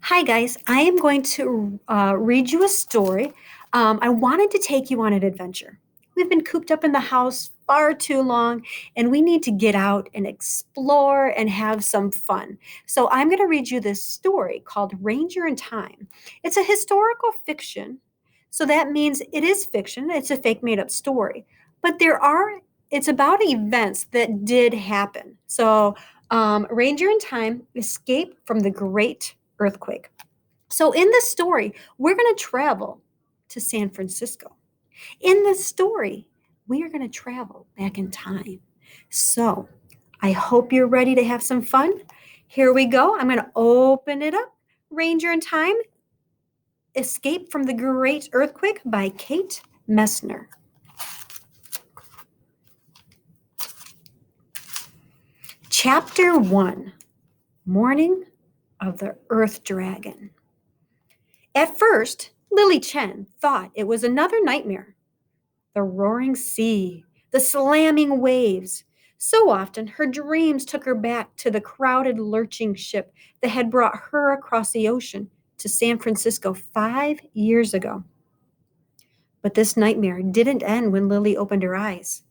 Hi, guys. I am going to read you a story. I wanted to take you on an adventure. We've been cooped up in the house far too long, and we need to get out and explore and have some fun. So, I'm going to read you this story called Ranger in Time. It's a historical fiction. So, that means it is fiction, it's a fake made up story. But it's about events that did happen. Ranger in Time escaped from the Great Earthquake. So, in this story, we're going to travel to San Francisco. In this story, we are going to travel back in time. So, I hope you're ready to have some fun. Here we go. I'm going to open it up. Ranger in Time Escape from the Great Earthquake by Kate Messner. Chapter 1 Morning of the Earth Dragon. At first, Lily Chen thought it was another nightmare. The roaring sea, the slamming waves. So often her dreams took her back to the crowded, lurching ship that had brought her across the ocean to San Francisco 5 years ago. But this nightmare didn't end when Lily opened her eyes.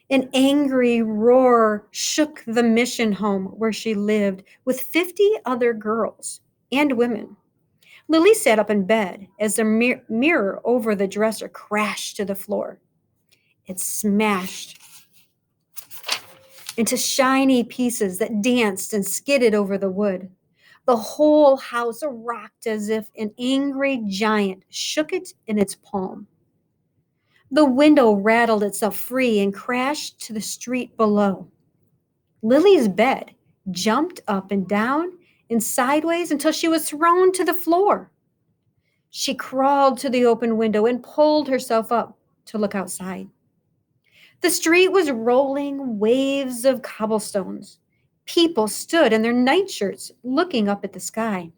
An angry roar shook the mission home where she lived with 50 other girls and women. Lily sat up in bed as the mirror over the dresser crashed to the floor. It smashed into shiny pieces that danced and skidded over the wood. The whole house rocked as if an angry giant shook it in its palm. The window rattled itself free and crashed to the street below. Lily's bed jumped up and down and sideways until she was thrown to the floor. She crawled to the open window and pulled herself up to look outside. The street was rolling waves of cobblestones. People stood in their nightshirts looking up at the sky.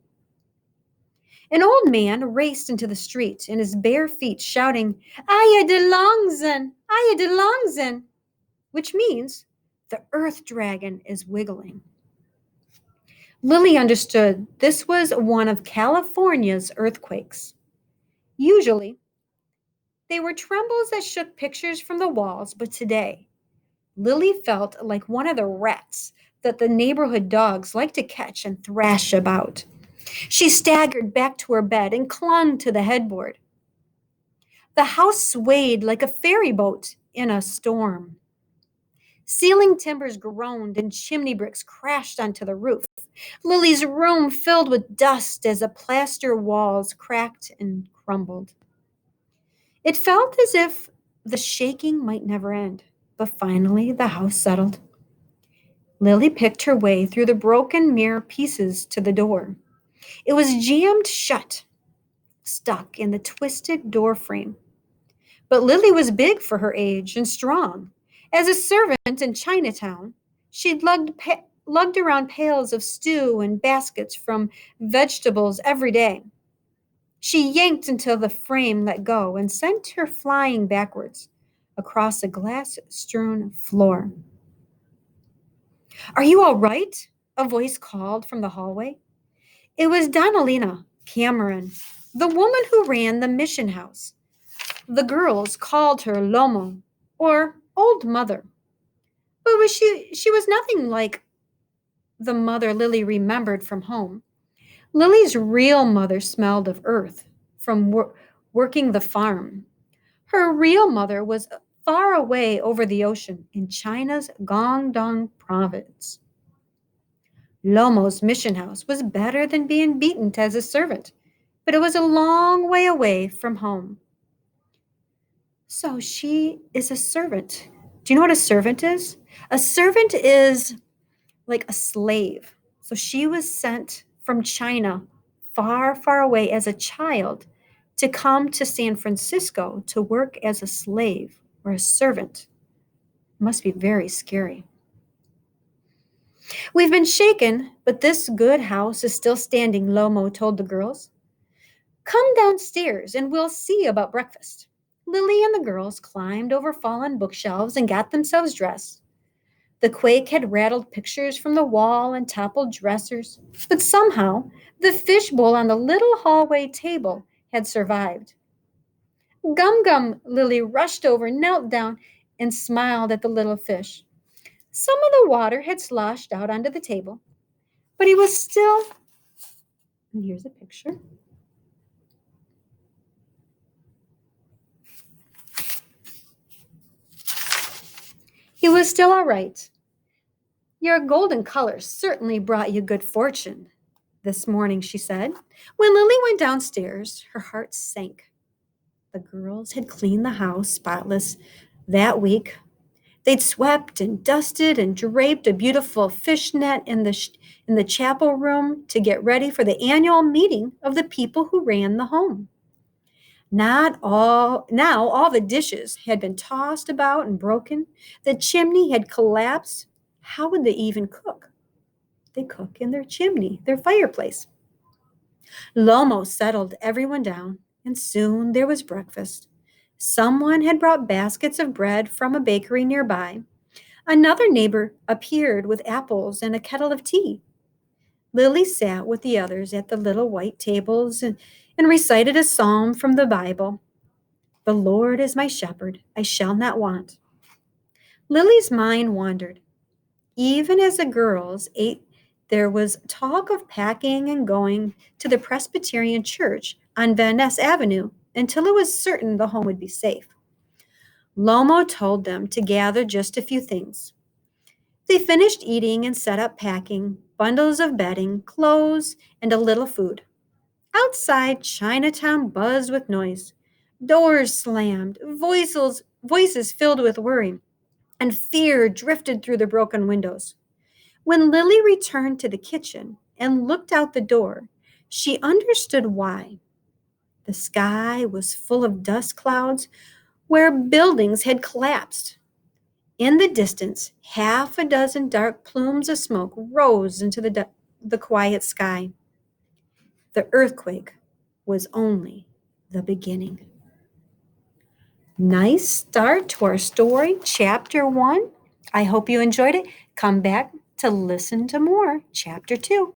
An old man raced into the street in his bare feet shouting, Aya de Longzen! Aya de Longzen! Which means the earth dragon is wiggling. Lily understood this was one of California's earthquakes. Usually, they were trembles that shook pictures from the walls, but today, Lily felt like one of the rats that the neighborhood dogs like to catch and thrash about. She staggered back to her bed and clung to the headboard. The house swayed like a ferry boat in a storm. Ceiling timbers groaned and chimney bricks crashed onto the roof. Lily's room filled with dust as the plaster walls cracked and crumbled. It felt as if the shaking might never end, but finally the house settled. Lily picked her way through the broken mirror pieces to the door. It was jammed shut, stuck in the twisted door frame. But Lily was big for her age and strong. As a servant in Chinatown, she'd lugged around pails of stew and baskets from vegetables every day. She yanked until the frame let go and sent her flying backwards across a glass-strewn floor. Are you all right? A voice called from the hallway. It was Donalina Cameron, the woman who ran the mission house. The girls called her Lomo, or Old Mother. But she was nothing like the mother Lily remembered from home. Lily's real mother smelled of earth from working the farm. Her real mother was far away over the ocean in China's Guangdong province. Lomo's mission house was better than being beaten as a servant, but it was a long way away from home. So she is a servant. Do you know what a servant is? A servant is like a slave. So she was sent from China far, far away as a child to come to San Francisco to work as a slave or a servant. It must be very scary. We've been shaken, but this good house is still standing, Lomo told the girls. Come downstairs and we'll see about breakfast. Lily and the girls climbed over fallen bookshelves and got themselves dressed. The quake had rattled pictures from the wall and toppled dressers, but somehow the fishbowl on the little hallway table had survived. Gum Gum Lily rushed over, knelt down, and smiled at the little fish. Some of the water had sloshed out onto the table, but he was still, and here's a picture. He was still all right. Your golden color certainly brought you good fortune this morning, she said. When Lily went downstairs, her heart sank. The girls had cleaned the house spotless that week. They'd swept and dusted and draped a beautiful fishnet in the chapel room to get ready for the annual meeting of the people who ran the home. Now all the dishes had been tossed about and broken. The chimney had collapsed. How would they even cook? They cook in their chimney, their fireplace. Lomo settled everyone down, and soon there was breakfast. Someone had brought baskets of bread from a bakery nearby. Another neighbor appeared with apples and a kettle of tea. Lily sat with the others at the little white tables and recited a psalm from the Bible. The Lord is my shepherd, I shall not want. Lily's mind wandered. Even as the girls ate, there was talk of packing and going to the Presbyterian church on Van Ness Avenue until it was certain the home would be safe. Lomo told them to gather just a few things. They finished eating and set up packing, bundles of bedding, clothes, and a little food. Outside, Chinatown buzzed with noise. Doors slammed, voices filled with worry, and fear drifted through the broken windows. When Lily returned to the kitchen and looked out the door, she understood why. The sky was full of dust clouds where buildings had collapsed. In the distance, half a dozen dark plumes of smoke rose into the quiet sky. The earthquake was only the beginning. Nice start to our story, Chapter 1. I hope you enjoyed it. Come back to listen to more, Chapter 2.